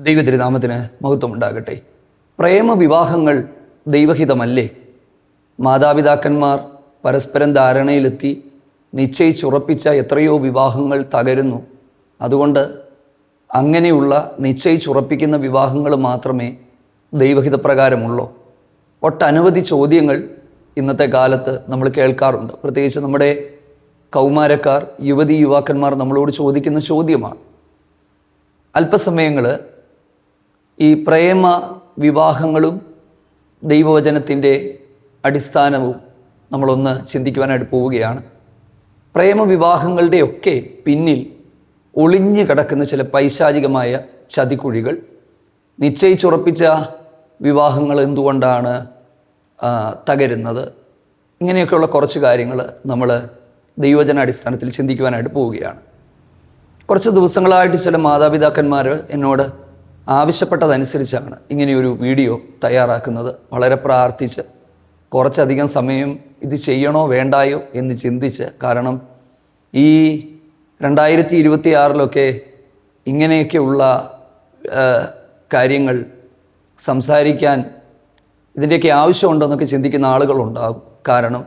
ദൈവതിരുനാമത്തിന് മഹത്വമുണ്ടാകട്ടെ. പ്രേമവിവാഹങ്ങൾ ദൈവഹിതമല്ലേ? മാതാപിതാക്കന്മാർ പരസ്പരം ധാരണയിലെത്തി നിശ്ചയിച്ചുറപ്പിച്ച എത്രയോ വിവാഹങ്ങൾ തകരുന്നു. അതുകൊണ്ട് അങ്ങനെയുള്ള നിശ്ചയിച്ചുറപ്പിക്കുന്ന വിവാഹങ്ങൾ മാത്രമേ ദൈവഹിതപ്രകാരമുള്ളൂ. ഒട്ടനവധി ചോദ്യങ്ങൾ ഇന്നത്തെ കാലത്ത് നമ്മൾ കേൾക്കാറുണ്ട്. പ്രത്യേകിച്ച് നമ്മുടെ കൗമാരക്കാർ, യുവതി യുവാക്കന്മാർ നമ്മളോട് ചോദിക്കുന്ന ചോദ്യമാണ്. അല്പസമയങ്ങൾ ഈ പ്രേമ വിവാഹങ്ങളും ദൈവവചനത്തിൻ്റെ അടിസ്ഥാനവും നമ്മളൊന്ന് ചിന്തിക്കുവാനായിട്ട് പോവുകയാണ്. പ്രേമവിവാഹങ്ങളുടെയൊക്കെ പിന്നിൽ ഒളിഞ്ഞു കിടക്കുന്ന ചില പൈശാചികമായ ചതിക്കുഴികൾ, നിശ്ചയിച്ചുറപ്പിച്ച വിവാഹങ്ങൾ എന്തുകൊണ്ടാണ് തകരുന്നത്, ഇങ്ങനെയൊക്കെയുള്ള കുറച്ച് കാര്യങ്ങൾ നമ്മൾ ദൈവവചന അടിസ്ഥാനത്തിൽ ചിന്തിക്കുവാനായിട്ട് പോവുകയാണ്. കുറച്ച് ദിവസങ്ങളായിട്ട് ചില മാതാപിതാക്കന്മാർ എന്നോട് ആവശ്യപ്പെട്ടതനുസരിച്ചാണ് ഇങ്ങനെയൊരു വീഡിയോ തയ്യാറാക്കുന്നത്. വളരെ പ്രാർത്ഥിച്ച് കുറച്ചധികം സമയം ഇത് ചെയ്യണോ വേണ്ടായോ എന്ന് ചിന്തിച്ച്, കാരണം ഈ 2026 ഇങ്ങനെയൊക്കെയുള്ള കാര്യങ്ങൾ സംസാരിക്കാൻ ഇതിൻ്റെയൊക്കെ ആവശ്യമുണ്ടെന്നൊക്കെ ചിന്തിക്കുന്ന ആളുകളുണ്ടാകും. കാരണം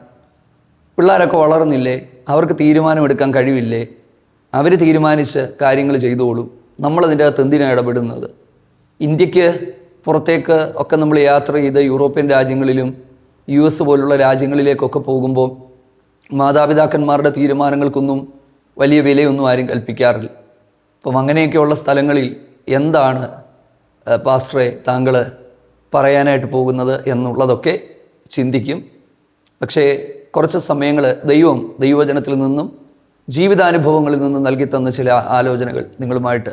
പിള്ളേരൊക്കെ വളർന്നില്ലേ, അവർക്ക് തീരുമാനമെടുക്കാൻ കഴിവില്ലേ, അവർ തീരുമാനിച്ച് കാര്യങ്ങൾ ചെയ്തോളും, നമ്മളതിൻ്റെ അകത്ത് എന്തിനാണ് ഇടപെടുന്നത്? ഇന്ത്യക്ക് പുറത്തേക്ക് ഒക്കെ നമ്മൾ യാത്ര ചെയ്ത് യൂറോപ്യൻ രാജ്യങ്ങളിലും US പോലുള്ള രാജ്യങ്ങളിലേക്കൊക്കെ പോകുമ്പോൾ മാതാപിതാക്കന്മാരുടെ തീരുമാനങ്ങൾക്കൊന്നും വലിയ വിലയൊന്നും ആരും കൽപ്പിക്കാറില്ല. അപ്പം അങ്ങനെയൊക്കെയുള്ള സ്ഥലങ്ങളിൽ എന്താണ് പാസ്റ്ററെ താങ്കൾ പറയാനായിട്ട് പോകുന്നത് എന്നുള്ളതൊക്കെ ചിന്തിക്കും. പക്ഷേ കുറച്ച് സമയങ്ങൾ ദൈവവചനത്തിൽ നിന്നും ജീവിതാനുഭവങ്ങളിൽ നിന്നും നൽകി തന്ന ചില ആലോചനകൾ നിങ്ങളുമായിട്ട്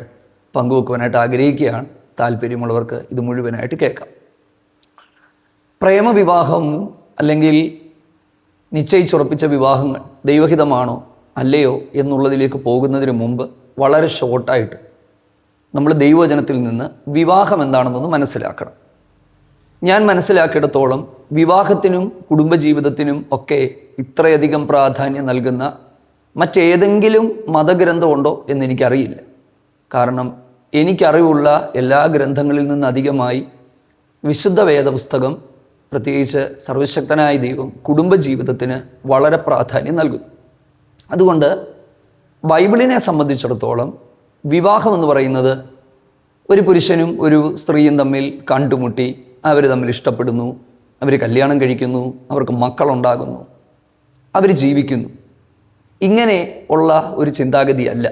പങ്കുവെക്കുവാനായിട്ട് ആഗ്രഹിക്കുകയാണ്. താല്പര്യമുള്ളവർക്ക് ഇത് മുഴുവനായിട്ട് കേൾക്കാം. പ്രേമവിവാഹം അല്ലെങ്കിൽ നിശ്ചയിച്ചുറപ്പിച്ച വിവാഹങ്ങൾ ദൈവഹിതമാണോ അല്ലയോ എന്നുള്ളതിലേക്ക് പോകുന്നതിന് മുമ്പ് വളരെ ഷോർട്ടായിട്ട് നമ്മൾ ദൈവവചനത്തിൽ നിന്ന് വിവാഹം എന്താണെന്നൊന്ന് മനസ്സിലാക്കണം. ഞാൻ മനസ്സിലാക്കിയിടത്തോളം വിവാഹത്തിനും കുടുംബജീവിതത്തിനും ഒക്കെ ഇത്രയധികം പ്രാധാന്യം നൽകുന്ന മറ്റേതെങ്കിലും മതഗ്രന്ഥമുണ്ടോ എന്നെനിക്കറിയില്ല. കാരണം എനിക്കറിവുള്ള എല്ലാ ഗ്രന്ഥങ്ങളിൽ നിന്നധികമായി വിശുദ്ധ വേദപുസ്തകം, പ്രത്യേകിച്ച് സർവശക്തനായ ദൈവം കുടുംബജീവിതത്തിന് വളരെ പ്രാധാന്യം നൽകുന്നു. അതുകൊണ്ട് ബൈബിളിനെ സംബന്ധിച്ചിടത്തോളം വിവാഹം എന്ന് പറയുന്നത് ഒരു പുരുഷനും ഒരു സ്ത്രീയും തമ്മിൽ കണ്ടുമുട്ടി, അവർ തമ്മിൽ ഇഷ്ടപ്പെടുന്നു, അവർ കല്യാണം കഴിക്കുന്നു, അവർക്ക് മക്കളുണ്ടാകുന്നു, അവർ ജീവിക്കുന്നു, ഇങ്ങനെ ഉള്ള ഒരു ചിന്താഗതിയല്ല.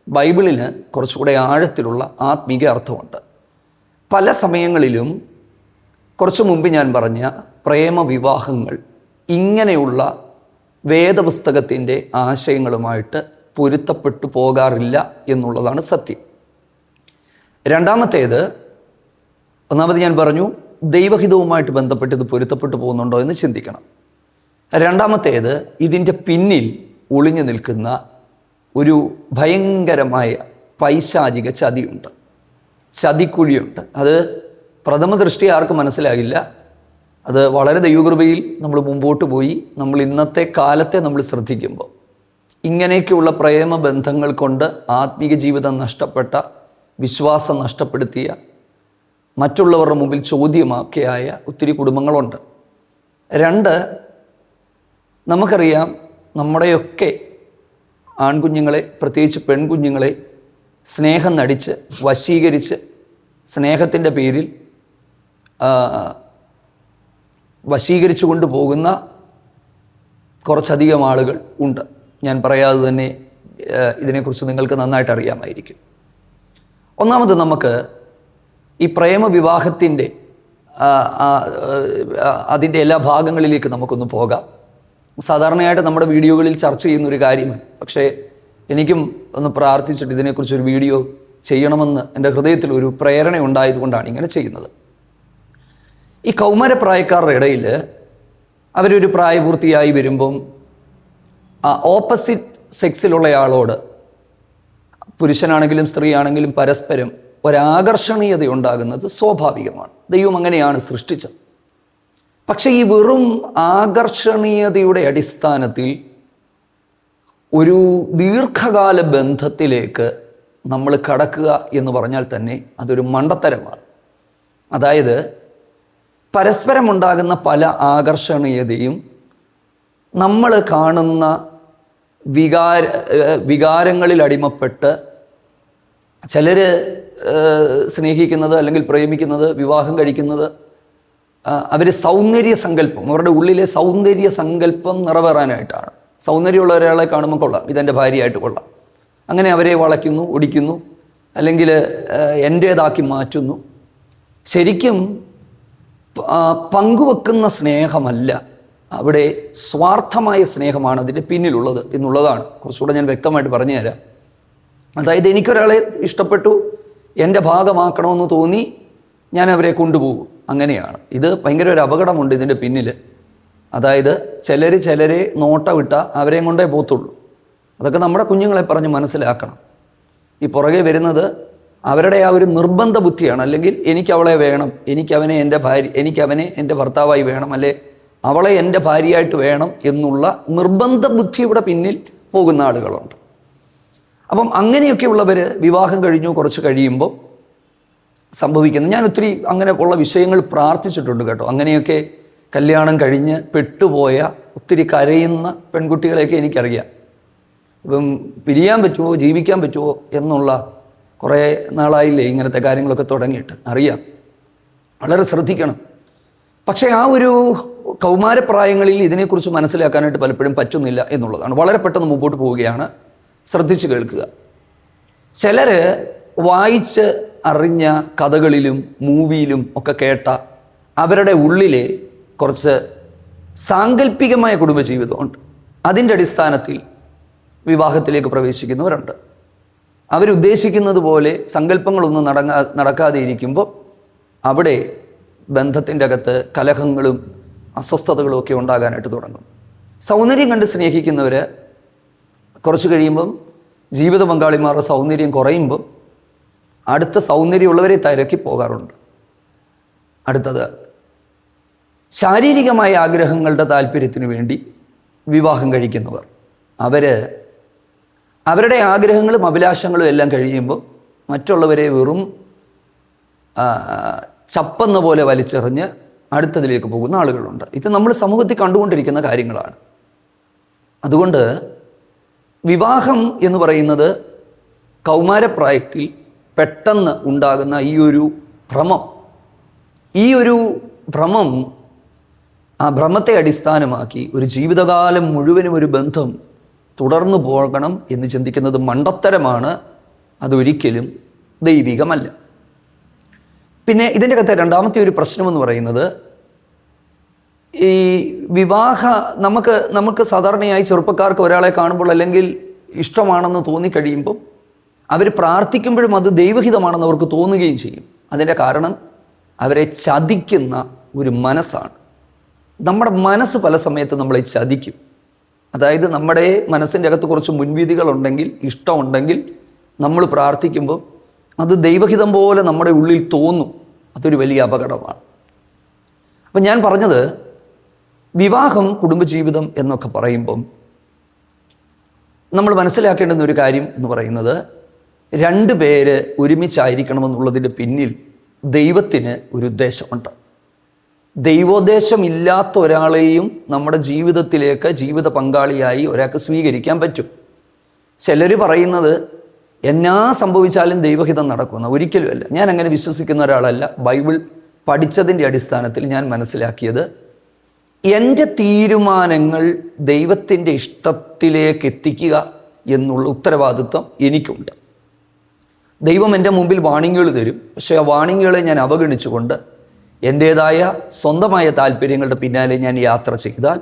ബൈബിളിന് കുറച്ചുകൂടെ ആഴത്തിലുള്ള ആത്മീക അർത്ഥമുണ്ട്. പല സമയങ്ങളിലും കുറച്ചു മുമ്പ് ഞാൻ പറഞ്ഞ പ്രേമവിവാഹങ്ങൾ ഇങ്ങനെയുള്ള വേദപുസ്തകത്തിൻ്റെ ആശയങ്ങളുമായിട്ട് പൊരുത്തപ്പെട്ടു പോകാറില്ല എന്നുള്ളതാണ് സത്യം. രണ്ടാമത്തേത്, ഒന്നാമത് ഞാൻ പറഞ്ഞു ദൈവഹിതവുമായിട്ട് ബന്ധപ്പെട്ട് ഇത് പൊരുത്തപ്പെട്ടു പോകുന്നുണ്ടോ എന്ന് ചിന്തിക്കണം. രണ്ടാമത്തേത്, ഇതിൻ്റെ പിന്നിൽ ഒളിഞ്ഞു നിൽക്കുന്ന ഒരു ഭയങ്കരമായ പൈശാചിക ചതിയുണ്ട്, ചതിക്കുഴിയുണ്ട്. അത് പ്രഥമ ദൃഷ്ടി ആർക്കും മനസ്സിലാകില്ല. അത് വളരെ ദൈവകൃപയിൽ നമ്മൾ മുമ്പോട്ട് പോയി നമ്മൾ ഇന്നത്തെ കാലത്തെ നമ്മൾ ശ്രദ്ധിക്കുമ്പോൾ ഇങ്ങനെയൊക്കെയുള്ള പ്രേമബന്ധങ്ങൾ കൊണ്ട് ആത്മീക ജീവിതം നഷ്ടപ്പെട്ട, വിശ്വാസം നഷ്ടപ്പെടുത്തിയ, മറ്റുള്ളവരുടെ മുമ്പിൽ ചോദ്യമാക്കിയായ ഒത്തിരി കുടുംബങ്ങളുണ്ട്. രണ്ട്, നമുക്കറിയാം നമ്മുടെയൊക്കെ ആൺകുഞ്ഞുങ്ങളെ, പ്രത്യേകിച്ച് പെൺകുഞ്ഞുങ്ങളെ സ്നേഹം നടിച്ച് വശീകരിച്ച് സ്നേഹത്തിൻ്റെ പേരിൽ വശീകരിച്ചു കൊണ്ടുപോകുന്ന കുറച്ചധികം ആളുകൾ ഉണ്ട്. ഞാൻ പറയാതെ തന്നെ ഇതിനെക്കുറിച്ച് നിങ്ങൾക്ക് നന്നായിട്ട് അറിയാമായിരിക്കും. ഒന്നാമത് നമുക്ക് ഈ പ്രേമവിവാഹത്തിൻ്റെ അതിൻ്റെ എല്ലാ ഭാഗങ്ങളിലേക്ക് നമുക്കൊന്ന് പോകാം. സാധാരണയായിട്ട് നമ്മുടെ വീഡിയോകളിൽ ചർച്ച ചെയ്യുന്നൊരു കാര്യമാണ്. പക്ഷേ എനിക്കും ഒന്ന് പ്രാർത്ഥിച്ചിട്ട് ഇതിനെക്കുറിച്ചൊരു വീഡിയോ ചെയ്യണമെന്ന് എൻ്റെ ഹൃദയത്തിൽ ഒരു പ്രേരണ ഉണ്ടായതുകൊണ്ടാണ് ഇങ്ങനെ ചെയ്യുന്നത്. ഈ കൗമാരപ്രായക്കാരുടെ ഇടയിൽ അവരൊരു പ്രായപൂർത്തിയായി വരുമ്പം ഓപ്പോസിറ്റ് സെക്സിലുള്ളയാളോട്, പുരുഷനാണെങ്കിലും സ്ത്രീയാണെങ്കിലും, പരസ്പരം ഒരാകർഷണീയത ഉണ്ടാകുന്നത് സ്വാഭാവികമാണ്. ദൈവം അങ്ങനെയാണ് സൃഷ്ടിച്ചത്. പക്ഷേ ഈ വെറും ആകർഷണീയതയുടെ അടിസ്ഥാനത്തിൽ ഒരു ദീർഘകാല ബന്ധത്തിലേക്ക് നമ്മൾ കടക്കുക എന്ന് പറഞ്ഞാൽ തന്നെ അതൊരു മണ്ടത്തരമാണ്. അതായത് പരസ്പരമുണ്ടാകുന്ന പല ആകർഷണീയതയും നമ്മൾ കാണുന്ന വികാരങ്ങളിൽ അടിമപ്പെട്ട് ചിലർ സ്നേഹിക്കുന്നത് അല്ലെങ്കിൽ പ്രേമിക്കുന്നത്, വിവാഹം കഴിക്കുന്നത് അവർ സൗന്ദര്യ സങ്കല്പം, അവരുടെ ഉള്ളിലെ സൗന്ദര്യ സങ്കല്പം നിറവേറാനായിട്ടാണ്. സൗന്ദര്യമുള്ള ഒരാളെ കാണുമ്പോൾ കൊള്ളാം, ഇതെൻ്റെ ഭാര്യയായിട്ട് കൊള്ളാം, അങ്ങനെ അവരെ വളയ്ക്കുന്നു, ഒടിക്കുന്നു, അല്ലെങ്കിൽ എൻ്റേതാക്കി മാറ്റുന്നു. ശരിക്കും പങ്കുവെക്കുന്ന സ്നേഹമല്ല, അവിടെ സ്വാർത്ഥമായ സ്നേഹമാണ് അതിൻ്റെ പിന്നിലുള്ളത് എന്നുള്ളതാണ് കുറച്ചുകൂടെ ഞാൻ വ്യക്തമായിട്ട് പറഞ്ഞു തരാം. അതായത് എനിക്കൊരാളെ ഇഷ്ടപ്പെട്ടു, എൻ്റെ ഭാഗമാക്കണമെന്ന് തോന്നി, ഞാൻ അവരെ കൊണ്ടുപോകും, അങ്ങനെയാണ്. ഇത് ഭയങ്കര ഒരു അപകടമുണ്ട് ഇതിൻ്റെ പിന്നിൽ. അതായത് ചിലരെ നോട്ട വിട്ട അവരെയും കൊണ്ടേ പോത്തുള്ളൂ. അതൊക്കെ നമ്മുടെ കുഞ്ഞുങ്ങളെ പറഞ്ഞ് മനസ്സിലാക്കണം. ഈ പുറകെ വരുന്നത് അവരുടെ ആ ഒരു നിർബന്ധ ബുദ്ധിയാണ്. അല്ലെങ്കിൽ എനിക്ക് അവളെ വേണം, എനിക്കവനെ എൻ്റെ ഭർത്താവായി വേണം, അല്ലെ അവളെ എൻ്റെ ഭാര്യയായിട്ട് വേണം എന്നുള്ള നിർബന്ധ ബുദ്ധിയുടെ പിന്നിൽ പോകുന്ന ആളുകളുണ്ട്. അപ്പം അങ്ങനെയൊക്കെയുള്ളവർ വിവാഹം കഴിഞ്ഞു കുറച്ച് കഴിയുമ്പോൾ സംഭവിക്കുന്നത്, ഞാൻ ഒത്തിരി അങ്ങനെ ഉള്ള വിഷയങ്ങൾ പ്രാർത്ഥിച്ചിട്ടുണ്ട് കേട്ടോ. അങ്ങനെയൊക്കെ കല്യാണം കഴിഞ്ഞ് പെട്ടുപോയ ഒത്തിരി കരയുന്ന പെൺകുട്ടികളെയൊക്കെ എനിക്കറിയാം. ഇപ്പം പിരിയാൻ പറ്റുമോ, ജീവിക്കാൻ പറ്റുമോ എന്നുള്ള കുറേ നാളായില്ലേ ഇങ്ങനത്തെ കാര്യങ്ങളൊക്കെ തുടങ്ങിയിട്ട്, അറിയാം. വളരെ ശ്രദ്ധിക്കണം. പക്ഷേ ആ ഒരു കൗമാരപ്രായങ്ങളിൽ ഇതിനെക്കുറിച്ച് മനസ്സിലാക്കാനായിട്ട് പലപ്പോഴും പറ്റുന്നില്ല എന്നുള്ളതാണ്. വളരെ പെട്ടെന്ന് മുമ്പോട്ട് പോവുകയാണ്. ശ്രദ്ധിച്ച് കേൾക്കുക. ചിലർ വായിച്ച് അറിഞ്ഞ കഥകളിലും മൂവിയിലും ഒക്കെ കേട്ട അവരുടെ ഉള്ളിലെ കുറച്ച് സാങ്കല്പികമായ കുടുംബജീവിതമുണ്ട്. അതിൻ്റെ അടിസ്ഥാനത്തിൽ വിവാഹത്തിലേക്ക് പ്രവേശിക്കുന്നവരുണ്ട്. അവരുദ്ദേശിക്കുന്നത് പോലെ സങ്കല്പങ്ങളൊന്നും നടക്കാതെ ഇരിക്കുമ്പോൾ അവിടെ ബന്ധത്തിൻ്റെ അകത്ത് കലഹങ്ങളും അസ്വസ്ഥതകളും ഒക്കെ ഉണ്ടാകാനായിട്ട് തുടങ്ങും. സൗന്ദര്യം കണ്ട് സ്നേഹിക്കുന്നവർ കുറച്ച് കഴിയുമ്പം ജീവിത പങ്കാളിമാരുടെ സൗന്ദര്യം കുറയുമ്പം അടുത്ത സൗന്ദര്യമുള്ളവരെ തിരക്കി പോകാറുണ്ട്. അടുത്തത് ശാരീരികമായ ആഗ്രഹങ്ങളുടെ താല്പര്യത്തിന് വേണ്ടി വിവാഹം കഴിക്കുന്നവർ. അവരുടെ ആഗ്രഹങ്ങളും അഭിലാഷങ്ങളും എല്ലാം കഴിയുമ്പോൾ മറ്റുള്ളവരെ വെറും ചപ്പെന്ന പോലെ വലിച്ചെറിഞ്ഞ് അടുത്തതിലേക്ക് പോകുന്ന ആളുകളുണ്ട്. ഇത് നമ്മൾ സമൂഹത്തിൽ കണ്ടുകൊണ്ടിരിക്കുന്ന കാര്യങ്ങളാണ്. അതുകൊണ്ട് വിവാഹം എന്ന് പറയുന്നത് കൗമാരപ്രായത്തിൽ പെട്ടെന്ന് ഉണ്ടാകുന്ന ഈ ഒരു ഭ്രമം ആ ഭ്രമത്തെ അടിസ്ഥാനമാക്കി ഒരു ജീവിതകാലം മുഴുവനും ഒരു ബന്ധം തുടർന്നു പോകണം എന്ന് ചിന്തിക്കുന്നത് മണ്ടത്തരമാണ്. അതൊരിക്കലും ദൈവികമല്ല. പിന്നെ ഇതിൻ്റെ അകത്തെ രണ്ടാമത്തെ ഒരു പ്രശ്നമെന്ന് പറയുന്നത്, ഈ നമുക്ക് സാധാരണയായി ചെറുപ്പക്കാർക്ക് ഒരാളെ കാണുമ്പോൾ അല്ലെങ്കിൽ ഇഷ്ടമാണെന്ന് തോന്നിക്കഴിയുമ്പോൾ അവർ പ്രാർത്ഥിക്കുമ്പോഴും അത് ദൈവഹിതമാണെന്ന് അവർക്ക് തോന്നുകയും ചെയ്യും. അതിൻ്റെ കാരണം അവരെ ചതിക്കുന്ന ഒരു മനസ്സാണ്. നമ്മുടെ മനസ്സ് പല സമയത്ത് നമ്മളെ ചതിക്കും. അതായത് നമ്മുടെ മനസ്സിൻ്റെ അകത്ത് കുറച്ച് മുൻവിധികളുണ്ടെങ്കിൽ, ഇഷ്ടമുണ്ടെങ്കിൽ നമ്മൾ പ്രാർത്ഥിക്കുമ്പോൾ അത് ദൈവഹിതം പോലെ നമ്മുടെ ഉള്ളിൽ തോന്നും. അതൊരു വലിയ അപകടമാണ്. അപ്പം ഞാൻ പറഞ്ഞത്, വിവാഹം, കുടുംബജീവിതം എന്നൊക്കെ പറയുമ്പം നമ്മൾ മനസ്സിലാക്കേണ്ടുന്ന ഒരു കാര്യം എന്ന് പറയുന്നത്, രണ്ട് പേര് ഒരുമിച്ചായിരിക്കണമെന്നുള്ളതിൻ്റെ പിന്നിൽ ദൈവത്തിന് ഒരു ഉദ്ദേശമുണ്ട്. ദൈവോദ്ദേശമില്ലാത്ത ഒരാളെയും നമ്മുടെ ജീവിതത്തിലേക്ക് ജീവിത പങ്കാളിയായി ഒരാൾക്ക് സ്വീകരിക്കാൻ പറ്റും. ചിലർ പറയുന്നത് എന്നാ സംഭവിച്ചാലും ദൈവഹിതം നടക്കുന്ന, ഒരിക്കലുമല്ല. ഞാൻ അങ്ങനെ വിശ്വസിക്കുന്ന ഒരാളല്ല. ബൈബിൾ പഠിച്ചതിൻ്റെ അടിസ്ഥാനത്തിൽ ഞാൻ മനസ്സിലാക്കിയത്, എൻ്റെ തീരുമാനങ്ങൾ ദൈവത്തിൻ്റെ ഇഷ്ടത്തിലേക്ക് എത്തിക്കുക എന്നുള്ള ഉത്തരവാദിത്വം എനിക്കുണ്ട്. ദൈവം എൻ്റെ മുമ്പിൽ വാണിങ്ങുകൾ തരും. പക്ഷേ ആ വാണിങ്ങുകളെ ഞാൻ അവഗണിച്ചുകൊണ്ട് എൻ്റേതായ സ്വന്തമായ താല്പര്യങ്ങളുടെ പിന്നാലെ ഞാൻ യാത്ര ചെയ്താൽ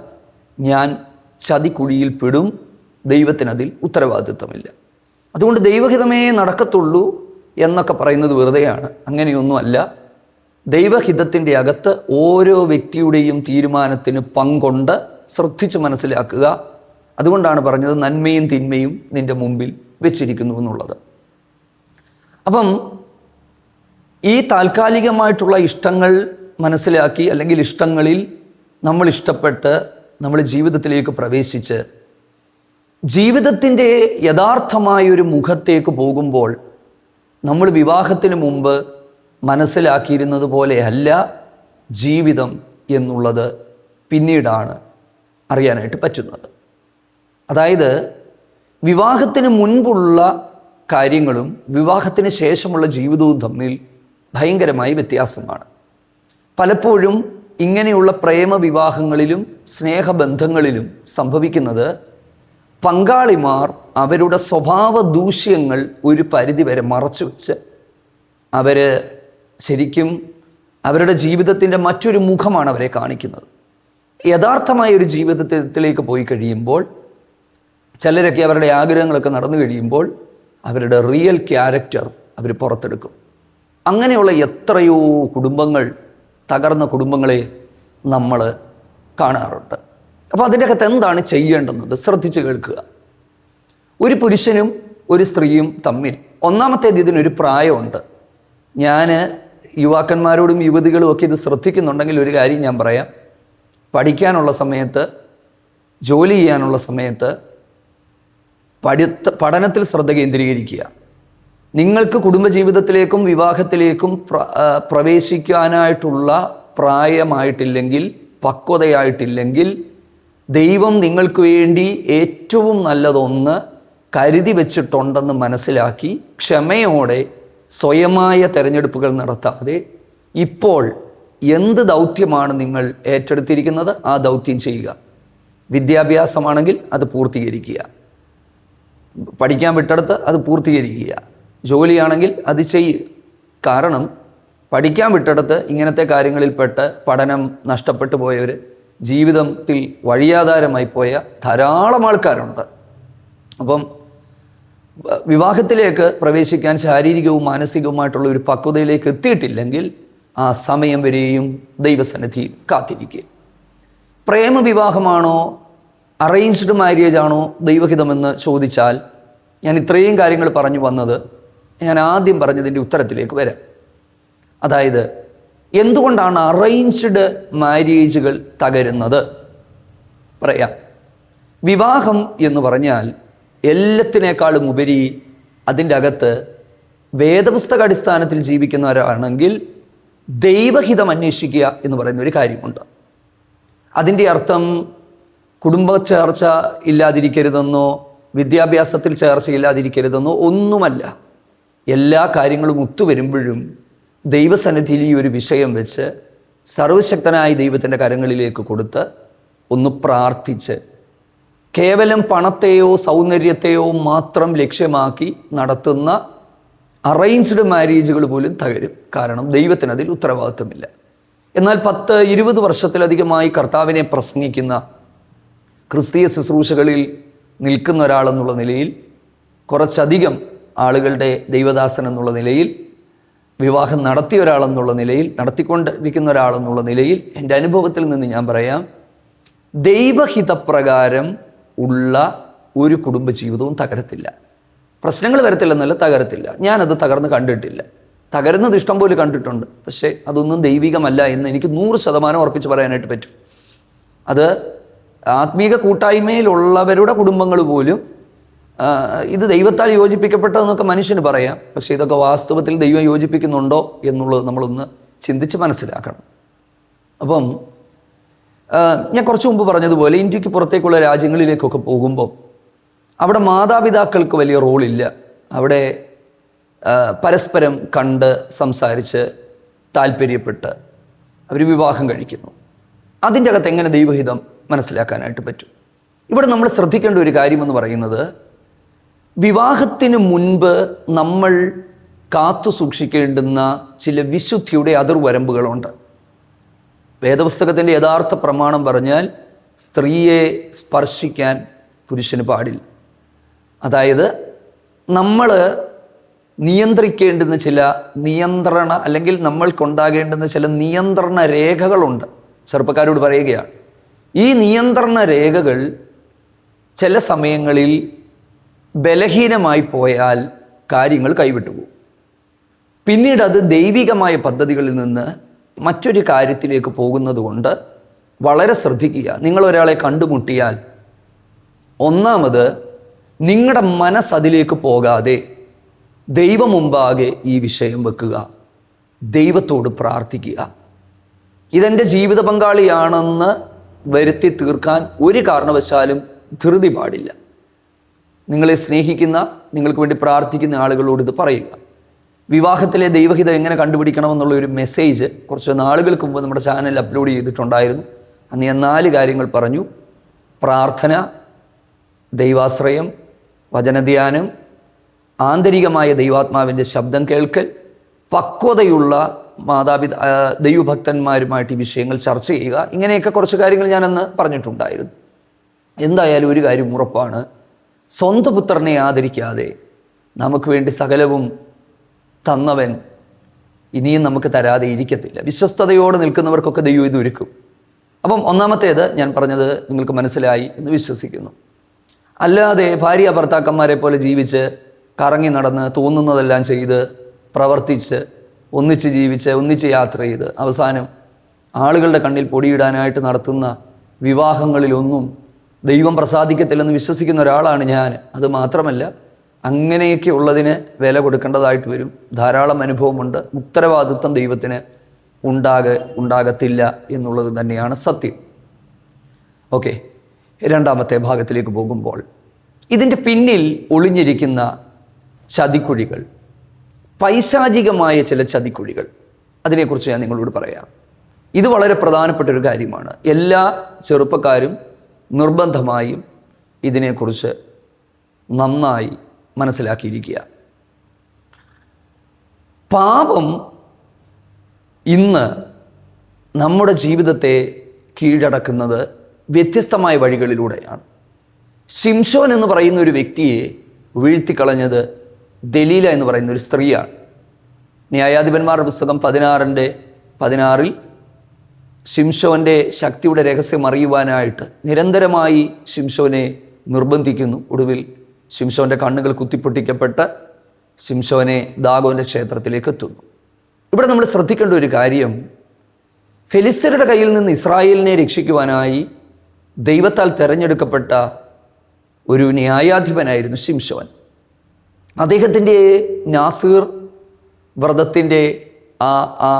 ഞാൻ ചതിക്കുഴിയിൽ പെടും. ദൈവത്തിനതിൽ ഉത്തരവാദിത്വമില്ല. അതുകൊണ്ട് ദൈവഹിതമേ നടക്കത്തുള്ളൂ എന്നൊക്കെ പറയുന്നത് വെറുതെയാണ്. അങ്ങനെയൊന്നുമല്ല. ദൈവഹിതത്തിൻ്റെ അകത്ത് ഓരോ വ്യക്തിയുടെയും തീരുമാനത്തിന് പങ്കുണ്ട്. ശ്രദ്ധിച്ച് മനസ്സിലാക്കുക. അതുകൊണ്ടാണ് പറഞ്ഞത്, നന്മയും തിന്മയും നിൻ്റെ മുമ്പിൽ വെച്ചിരിക്കുന്നു എന്നുള്ളത്. അപ്പം ഈ താൽക്കാലികമായിട്ടുള്ള ഇഷ്ടങ്ങൾ മനസ്സിലാക്കി, അല്ലെങ്കിൽ ഇഷ്ടങ്ങളിൽ നമ്മൾ ഇഷ്ടപ്പെട്ട് നമ്മൾ ജീവിതത്തിലേക്ക് പ്രവേശിച്ച് ജീവിതത്തിൻ്റെ യഥാർത്ഥമായൊരു മുഖത്തേക്ക് പോകുമ്പോൾ നമ്മൾ വിവാഹത്തിന് മുമ്പ് മനസ്സിലാക്കിയിരുന്നത് പോലെയല്ല ജീവിതം എന്നുള്ളത് പിന്നീടാണ് അറിയാനായിട്ട് പറ്റുന്നത്. അതായത് വിവാഹത്തിന് മുൻപുള്ള കാര്യങ്ങളും വിവാഹത്തിന് ശേഷമുള്ള ജീവിതവും തമ്മിൽ ഭയങ്കരമായി വ്യത്യാസമാണ്. പലപ്പോഴും ഇങ്ങനെയുള്ള പ്രേമവിവാഹങ്ങളിലും സ്നേഹബന്ധങ്ങളിലും സംഭവിക്കുന്നത് പങ്കാളിമാർ അവരുടെ സ്വഭാവ ദൂഷ്യങ്ങൾ ഒരു പരിധിവരെ മറച്ചു വെച്ച് അവർ ശരിക്കും അവരുടെ ജീവിതത്തിൻ്റെ മറ്റൊരു മുഖമാണ് അവരെ കാണിക്കുന്നത്. യഥാർത്ഥമായ ഒരു ജീവിതത്തിലേക്ക് പോയി കഴിയുമ്പോൾ ചിലരൊക്കെ അവരുടെ ആഗ്രഹങ്ങളൊക്കെ നടന്നു കഴിയുമ്പോൾ അവരുടെ റിയൽ ക്യാരക്ടർ അവർ പുറത്തെടുക്കും. അങ്ങനെയുള്ള എത്രയോ കുടുംബങ്ങൾ, തകർന്ന കുടുംബങ്ങളെ നമ്മൾ കാണാറുണ്ട്. അപ്പോൾ അതിൻ്റെ അകത്ത് എന്താണ് ചെയ്യേണ്ടുന്നത് ശ്രദ്ധിച്ച് കേൾക്കുക. ഒരു പുരുഷനും ഒരു സ്ത്രീയും തമ്മിൽ ഒന്നാമത്തേത് ഇതിനൊരു പ്രായമുണ്ട്. ഞാൻ യുവാക്കന്മാരോടും യുവതികളും ഒക്കെ ഇത് ശ്രദ്ധിക്കുന്നുണ്ടെങ്കിൽ ഒരു കാര്യം ഞാൻ പറയാം. പഠിക്കാനുള്ള സമയത്ത്, ജോലി ചെയ്യാനുള്ള സമയത്ത് പഠനത്തിൽ ശ്രദ്ധ കേന്ദ്രീകരിക്കുക. നിങ്ങൾക്ക് കുടുംബജീവിതത്തിലേക്കും വിവാഹത്തിലേക്കും പ്രവേശിക്കാനായിട്ടുള്ള പ്രായമായിട്ടില്ലെങ്കിൽ, പക്വതയായിട്ടില്ലെങ്കിൽ, ദൈവം നിങ്ങൾക്ക് വേണ്ടി ഏറ്റവും നല്ലതൊന്ന് കരുതി വച്ചിട്ടുണ്ടെന്ന് മനസ്സിലാക്കി ക്ഷമയോടെ സ്വയമായ തിരഞ്ഞെടുപ്പുകൾ നടത്താതെ ഇപ്പോൾ എന്ത് ദൗത്യമാണ് നിങ്ങൾ ഏറ്റെടുത്തിരിക്കുന്നത് ആ ദൗത്യം ചെയ്യുക. വിദ്യാഭ്യാസമാണെങ്കിൽ അത് പൂർത്തീകരിക്കുക, പഠിക്കാൻ വിട്ടെടുത്ത് അത് പൂർത്തീകരിക്കുക, ജോലിയാണെങ്കിൽ അത് ചെയ്യുക. കാരണം പഠിക്കാൻ വിട്ടെടുത്ത് ഇങ്ങനത്തെ കാര്യങ്ങളിൽപ്പെട്ട് പഠനം നഷ്ടപ്പെട്ടു പോയവർ, ജീവിതത്തിൽ വഴിയാധാരമായി പോയ ധാരാളം ആൾക്കാരുണ്ട്. അപ്പം വിവാഹത്തിലേക്ക് പ്രവേശിക്കാൻ ശാരീരികവും മാനസികവുമായിട്ടുള്ള ഒരു പക്വതയിലേക്ക് എത്തിയിട്ടില്ലെങ്കിൽ ആ സമയം വരെയും ദൈവസന്നിധിയിൽ കാത്തിരിക്കുക. പ്രേമവിവാഹമാണോ അറേഞ്ച്ഡ് മാര്യേജ് ആണോ ദൈവഹിതമെന്ന് ചോദിച്ചാൽ ഞാൻ ഇത്രയും കാര്യങ്ങൾ പറഞ്ഞു വന്നത് ഞാൻ ആദ്യം പറഞ്ഞതിൻ്റെ ഉത്തരത്തിലേക്ക് വരാം. അതായത് എന്തുകൊണ്ടാണ് അറേഞ്ച്ഡ് മാര്യേജുകൾ തകരുന്നത്? പറയാം. വിവാഹം എന്ന് പറഞ്ഞാൽ എല്ലാത്തിനേക്കാളും ഉപരി അതിൻ്റെ അകത്ത് വേദപുസ്തക അടിസ്ഥാനത്തിൽ ജീവിക്കുന്നവരാണെങ്കിൽ ദൈവഹിതം അന്വേഷിക്കുക എന്ന് പറയുന്ന ഒരു കാര്യമുണ്ട്. അതിൻ്റെ അർത്ഥം കുടുംബ ചേർച്ച ഇല്ലാതിരിക്കരുതെന്നോ വിദ്യാഭ്യാസത്തിൽ ചേർച്ചയില്ലാതിരിക്കരുതെന്നോ ഒന്നുമല്ല. എല്ലാ കാര്യങ്ങളും ഒത്തുവരുമ്പോഴും ദൈവസന്നിധിയിൽ ഈ ഒരു വിഷയം വെച്ച് സർവശക്തനായ ദൈവത്തിൻ്റെ കരങ്ങളിലേക്ക് കൊടുത്ത് ഒന്ന് പ്രാർത്ഥിച്ച് കേവലം പണത്തെയോ സൗന്ദര്യത്തെയോ മാത്രം ലക്ഷ്യമാക്കി നടത്തുന്ന അറേഞ്ച്ഡ് മാര്യേജുകൾ പോലും തകരും. കാരണം ദൈവത്തിന് അതിൽ ഉത്തരവാദിത്വമില്ല. എന്നാൽ 10-20 വർഷത്തിലധികമായി കർത്താവിനെ പ്രസംഗിക്കുന്ന, ക്രിസ്തീയ ശുശ്രൂഷകളിൽ നിൽക്കുന്ന ഒരാളെന്നുള്ള നിലയിൽ, കുറച്ചധികം ആളുകളുടെ ദൈവദാസൻ എന്നുള്ള നിലയിൽ, വിവാഹം നടത്തിയ ഒരാളെന്നുള്ള നിലയിൽ, നടത്തിക്കൊണ്ടിരിക്കുന്ന ഒരാളെന്നുള്ള നിലയിൽ എൻ്റെ അനുഭവത്തിൽ നിന്ന് ഞാൻ പറയാം, ദൈവഹിതപ്രകാരം ഉള്ള ഒരു കുടുംബജീവിതവും തകരത്തില്ല. പ്രശ്നങ്ങൾ വരത്തില്ലെന്നല്ല, തകരത്തില്ല. ഞാനത് തകർന്ന് കണ്ടിട്ടില്ല. തകരുന്നത് ഇഷ്ടം പോലെ കണ്ടിട്ടുണ്ട്. പക്ഷേ അതൊന്നും ദൈവികമല്ല എന്ന് എനിക്ക് 100% ഉറപ്പിച്ച് പറയാനായിട്ട് പറ്റും. അത് ആത്മീക കൂട്ടായ്മയിലുള്ളവരുടെ കുടുംബങ്ങൾ പോലും ഇത് ദൈവത്താൽ യോജിപ്പിക്കപ്പെട്ടതെന്നൊക്കെ മനുഷ്യന് പറയാം. പക്ഷേ ഇതൊക്കെ വാസ്തവത്തിൽ ദൈവം യോജിപ്പിക്കുന്നുണ്ടോ എന്നുള്ളത് നമ്മളൊന്ന് ചിന്തിച്ച് മനസ്സിലാക്കണം. അപ്പം ഞാൻ കുറച്ച് മുമ്പ് പറഞ്ഞതുപോലെ ഇന്ത്യക്ക് പുറത്തേക്കുള്ള രാജ്യങ്ങളിലേക്കൊക്കെ പോകുമ്പോൾ അവിടെ മാതാപിതാക്കൾക്ക് വലിയ റോളില്ല. അവിടെ പരസ്പരം കണ്ട് സംസാരിച്ച് താല്പര്യപ്പെട്ട് അവർ വിവാഹം കഴിക്കുന്നു. അതിൻ്റെ അകത്ത് എങ്ങനെ ദൈവഹിതം മനസ്സിലാക്കാനായിട്ട് പറ്റും? ഇവിടെ നമ്മൾ ശ്രദ്ധിക്കേണ്ട ഒരു കാര്യമെന്ന് പറയുന്നത്, വിവാഹത്തിന് മുൻപ് നമ്മൾ കാത്തു സൂക്ഷിക്കേണ്ടുന്ന ചില വിശുദ്ധിയുടെ അതിർവരമ്പുകളുണ്ട്. വേദപുസ്തകത്തിൻ്റെ യഥാർത്ഥ പ്രമാണം പറഞ്ഞാൽ സ്ത്രീയെ സ്പർശിക്കാൻ പുരുഷന് പാടില്ല. അതായത് നമ്മൾ നിയന്ത്രിക്കേണ്ടുന്ന ചില അല്ലെങ്കിൽ നമ്മൾക്കുണ്ടാകേണ്ടുന്ന ചില നിയന്ത്രണ രേഖകളുണ്ട്. ചെറുപ്പക്കാരോട് പറയുകയാണ്, ഈ നിയന്ത്രണ രേഖകൾ ചില സമയങ്ങളിൽ ബലഹീനമായി പോയാൽ കാര്യങ്ങൾ കൈവിട്ടുപോകും. പിന്നീട് അത് ദൈവികമായ പദ്ധതികളിൽ നിന്ന് മറ്റൊരു കാര്യത്തിലേക്ക് പോകുന്നത് കൊണ്ട് വളരെ ശ്രദ്ധിക്കുക. നിങ്ങളൊരാളെ കണ്ടുമുട്ടിയാൽ ഒന്നാമത് നിങ്ങളുടെ മനസ്സതിലേക്ക് പോകാതെ ദൈവം മുമ്പാകെ ഈ വിഷയം വെക്കുക, ദൈവത്തോട് പ്രാർത്ഥിക്കുക. ഇതെൻ്റെ ജീവിത പങ്കാളിയാണെന്ന് വരുത്തി തീർക്കാൻ ഒരു കാരണവശാലും ധൃതി പാടില്ല. നിങ്ങളെ സ്നേഹിക്കുന്ന, നിങ്ങൾക്ക് വേണ്ടി പ്രാർത്ഥിക്കുന്ന ആളുകളോട് ഇത് പറയുക. വിവാഹത്തിലെ ദൈവഹിതം എങ്ങനെ കണ്ടുപിടിക്കണമെന്നുള്ള ഒരു മെസ്സേജ് കുറച്ച് നാളുകൾക്ക് മുമ്പ് നമ്മുടെ ചാനലിൽ അപ്ലോഡ് ചെയ്തിട്ടുണ്ടായിരുന്നു. അന്ന് ഞാൻ 4 കാര്യങ്ങൾ പറഞ്ഞു. പ്രാർത്ഥന, ദൈവാശ്രയം, വചനധ്യാനം, ആന്തരികമായ ദൈവാത്മാവിൻ്റെ ശബ്ദം കേൾക്കൽ, പക്വതയുള്ള ദൈവഭക്തന്മാരുമായിട്ട് ഈ വിഷയങ്ങൾ ചർച്ച ചെയ്യുക. ഇങ്ങനെയൊക്കെ കുറച്ച് കാര്യങ്ങൾ ഞാനന്ന് പറഞ്ഞിട്ടുണ്ടായിരുന്നു. എന്തായാലും ഒരു കാര്യം ഉറപ്പാണ്, സ്വന്തം പുത്രനെ ആദരിക്കാതെ നമുക്ക് വേണ്ടി സകലവും തന്നവൻ ഇനിയും നമുക്ക് തരാതെ ഇരിക്കത്തില്ല. വിശ്വസ്തയോടെ നിൽക്കുന്നവർക്കൊക്കെ ദൈവം ഇത് ഒരുക്കും. അപ്പം ഒന്നാമത്തേത് ഞാൻ പറഞ്ഞത് നിങ്ങൾക്ക് മനസ്സിലായി എന്ന് വിശ്വസിക്കുന്നു. അല്ലാതെ ഭാര്യ ഭർത്താക്കന്മാരെ പോലെ ജീവിച്ച് കറങ്ങി നടന്ന് തോന്നുന്നതെല്ലാം ചെയ്ത് പ്രവർത്തിച്ച് ഒന്നിച്ച് ജീവിച്ച് ഒന്നിച്ച് യാത്ര ചെയ്ത് അവസാനം ആളുകളുടെ കണ്ണിൽ പൊടിയിടാനായിട്ട് നടത്തുന്ന വിവാഹങ്ങളിലൊന്നും ദൈവം പ്രസാദിക്കത്തില്ലെന്ന് വിശ്വസിക്കുന്ന ഒരാളാണ് ഞാൻ. അത് മാത്രമല്ല, അങ്ങനെയൊക്കെ ഉള്ളതിന് വില കൊടുക്കേണ്ടതായിട്ട് വരും. ധാരാളം അനുഭവമുണ്ട്. ഉത്തരവാദിത്വം ദൈവത്തിന് ഉണ്ടാകത്തില്ല എന്നുള്ളത് തന്നെയാണ് സത്യം. ഓക്കെ, രണ്ടാമത്തെ ഭാഗത്തിലേക്ക് പോകുമ്പോൾ ഇതിൻ്റെ പിന്നിൽ ഒളിഞ്ഞിരിക്കുന്ന ചതിക്കുഴികൾ, പൈശാചികമായ ചില ചതിക്കുഴികൾ, അതിനെക്കുറിച്ച് ഞാൻ നിങ്ങളോട് പറയാം. ഇത് വളരെ പ്രധാനപ്പെട്ടൊരു കാര്യമാണ്. എല്ലാ ചെറുപ്പക്കാരും നിർബന്ധമായും ഇതിനെക്കുറിച്ച് നന്നായി മനസ്സിലാക്കിയിരിക്കുക. പാപം ഇന്ന് നമ്മുടെ ജീവിതത്തെ കീഴടക്കുന്നത് വ്യത്യസ്തമായ വഴികളിലൂടെയാണ്. ശിംശോൻ എന്ന് പറയുന്ന ഒരു വ്യക്തിയെ വീഴ്ത്തിക്കളഞ്ഞത് ദലീല എന്ന് പറയുന്ന ഒരു സ്ത്രീയാണ്. ന്യായാധിപന്മാരുടെ പുസ്തകം 16:16 ശിംശോൻ്റെ ശക്തിയുടെ രഹസ്യം അറിയുവാനായിട്ട് നിരന്തരമായി ശിംശോനെ നിർബന്ധിക്കുന്നു. ഒടുവിൽ ശിംശോൻ്റെ കണ്ണുകൾ കുത്തിപ്പൊട്ടിക്കപ്പെട്ട് ശിംശോനെ ദാഗോൻ്റെ ക്ഷേത്രത്തിലേക്ക് എത്തുന്നു. ഇവിടെ നമ്മൾ ശ്രദ്ധിക്കേണ്ട ഒരു കാര്യം, ഫെലിസ്ത്യരുടെ കയ്യിൽ നിന്ന് ഇസ്രായേലിനെ രക്ഷിക്കുവാനായി ദൈവത്താൽ തിരഞ്ഞെടുക്കപ്പെട്ട ഒരു ന്യായാധിപനായിരുന്നു ശിംശോൻ. അദ്ദേഹത്തിൻ്റെ നാസീർ വ്രതത്തിൻ്റെ ആ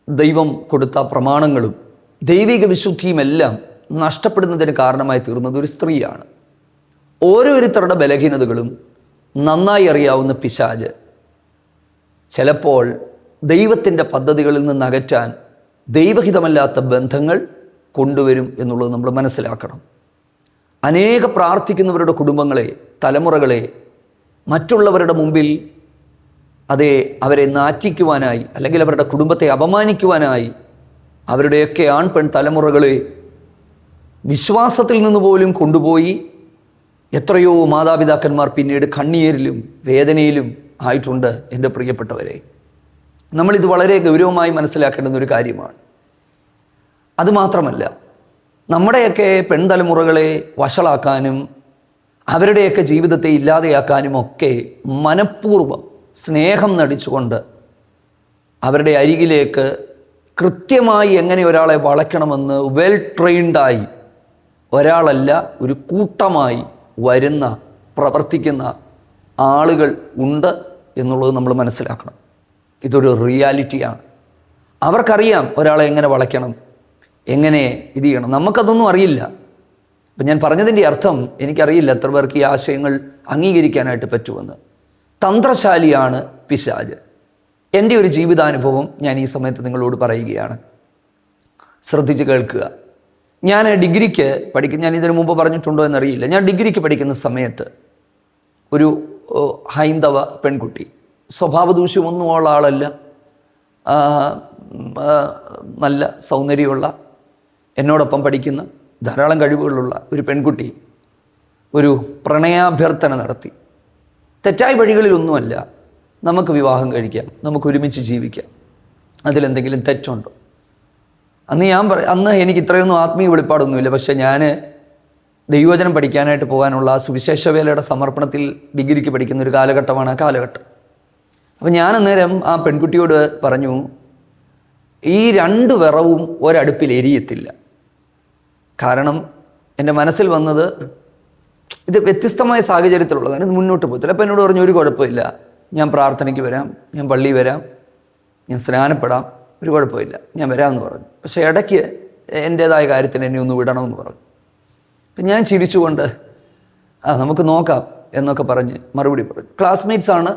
ദൈവം കൊടുത്ത പ്രമാണങ്ങളും ദൈവിക വിശുദ്ധിയുമെല്ലാം നഷ്ടപ്പെടുന്നതിന് കാരണമായി തീർന്നത് ഒരു സ്ത്രീയാണ്. ഓരോരുത്തരുടെ ബലഹീനതകളും നന്നായി അറിയാവുന്ന പിശാച് ചിലപ്പോൾ ദൈവത്തിൻ്റെ പദ്ധതികളിൽ നിന്ന് അകറ്റാൻ ദൈവഹിതമല്ലാത്ത ബന്ധങ്ങൾ കൊണ്ടുവരും എന്നുള്ളത് നമ്മൾ മനസ്സിലാക്കണം. അനേക പ്രാർത്ഥിക്കുന്നവരുടെ കുടുംബങ്ങളെ, തലമുറകളെ മറ്റുള്ളവരുടെ മുമ്പിൽ അവരെ നാറ്റിക്കുവാനായി അല്ലെങ്കിൽ അവരുടെ കുടുംബത്തെ അപമാനിക്കുവാനായി അവരുടെയൊക്കെ ആൺ പെൺ തലമുറകളെ വിശ്വാസത്തിൽ നിന്ന് പോലും കൊണ്ടുപോയി എത്രയോ മാതാപിതാക്കന്മാർ പിന്നീട് കണ്ണീരിലും വേദനയിലും ആയിട്ടുണ്ട്. എൻ്റെ പ്രിയപ്പെട്ടവരെ, നമ്മളിത് വളരെ ഗൗരവമായി മനസ്സിലാക്കേണ്ടുന്ന ഒരു കാര്യമാണ്. അതുമാത്രമല്ല, നമ്മുടെയൊക്കെ പെൺതലമുറകളെ വഷളാക്കാനും അവരുടെയൊക്കെ ജീവിതത്തെ ഇല്ലാതെയാക്കാനും ഒക്കെ മനഃപൂർവ്വം സ്നേഹം നടിച്ചുകൊണ്ട് അവരുടെ അരികിലേക്ക് കൃത്യമായി എങ്ങനെ ഒരാളെ വളയ്ക്കണമെന്ന് വെൽ ട്രെയിൻഡായി ഒരാളല്ല ഒരു കൂട്ടമായി വരുന്ന പ്രവർത്തിക്കുന്ന ആളുകൾ ഉണ്ട് എന്നുള്ളത് നമ്മൾ മനസ്സിലാക്കണം. ഇതൊരു റിയാലിറ്റിയാണ്. അവർക്കറിയാം ഒരാളെ എങ്ങനെ വളയ്ക്കണം, എങ്ങനെ ഇത് ചെയ്യണം. നമുക്കതൊന്നും അറിയില്ല. അപ്പം ഞാൻ പറഞ്ഞതിൻ്റെ അർത്ഥം, എനിക്കറിയില്ല എത്ര പേർക്ക് ഈ ആശയങ്ങൾ അംഗീകരിക്കാനായിട്ട് പറ്റുമെന്ന്. തന്ത്രശാലിയാണ് പിശാച്. എൻ്റെ ഒരു ജീവിതാനുഭവം ഞാൻ ഈ സമയത്ത് നിങ്ങളോട് പറയുകയാണ്. ശ്രദ്ധിച്ച് കേൾക്കുക. ഞാൻ ഡിഗ്രിക്ക് ഞാൻ ഇതിനു മുമ്പ് പറഞ്ഞിട്ടുണ്ടോ എന്നറിയില്ല. ഞാൻ ഡിഗ്രിക്ക് പഠിക്കുന്ന സമയത്ത് ഒരു ഹൈന്ദവ പെൺകുട്ടി, സ്വഭാവദൂഷ്യമൊന്നും ഉള്ള ആളല്ല, നല്ല സൗന്ദര്യമുള്ള, എന്നോടൊപ്പം പഠിക്കുന്ന ധാരാളം കഴിവുകളുള്ള ഒരു പെൺകുട്ടി ഒരു പ്രണയാഭ്യർത്ഥന നടത്തി. തെറ്റായ വഴികളിലൊന്നുമല്ല. നമുക്ക് വിവാഹം കഴിക്കാം, നമുക്ക് ഒരുമിച്ച് ജീവിക്കാം, അതിലെന്തെങ്കിലും തെറ്റുണ്ടോ? അന്ന് എനിക്ക് ഇത്രയൊന്നും ആത്മീയ വെളിപ്പാടൊന്നുമില്ല. പക്ഷേ ഞാൻ ദൈവവചനം പഠിക്കാനായിട്ട് പോകാനുള്ള സുവിശേഷ വേലയുടെ സമർപ്പണത്തിൽ ഡിഗ്രിക്ക് പഠിക്കുന്ന ഒരു കാലഘട്ടമാണ് ആ കാലഘട്ടം. അപ്പം ഞാൻ അന്നേരം ആ പെൺകുട്ടിയോട് പറഞ്ഞു, ഈ 2 വിറവും ഒരടുപ്പിൽ എരിയത്തില്ല. കാരണം എൻ്റെ മനസ്സിൽ വന്നത്, ഇത് വ്യത്യസ്തമായ സാഹചര്യത്തിലുള്ളതാണ്, ഇത് മുന്നോട്ട് പോകത്തില്ല. അപ്പോൾ എന്നോട് പറഞ്ഞു, ഒരു കുഴപ്പമില്ല, ഞാൻ പ്രാർത്ഥനയ്ക്ക് വരാം, ഞാൻ പള്ളിയിൽ വരാം, ഞാൻ സ്നാനപ്പെടാം, ഒരു കുഴപ്പമില്ല, ഞാൻ വരാമെന്ന് പറഞ്ഞു. പക്ഷേ ഇടയ്ക്ക് എൻ്റേതായ കാര്യത്തിന് എന്നെ ഒന്ന് വിടണമെന്ന് പറഞ്ഞു. അപ്പം ഞാൻ ചിരിച്ചുകൊണ്ട് നമുക്ക് നോക്കാം എന്നൊക്കെ പറഞ്ഞ് മറുപടി പറഞ്ഞു. ക്ലാസ്മേറ്റ്സാണ്.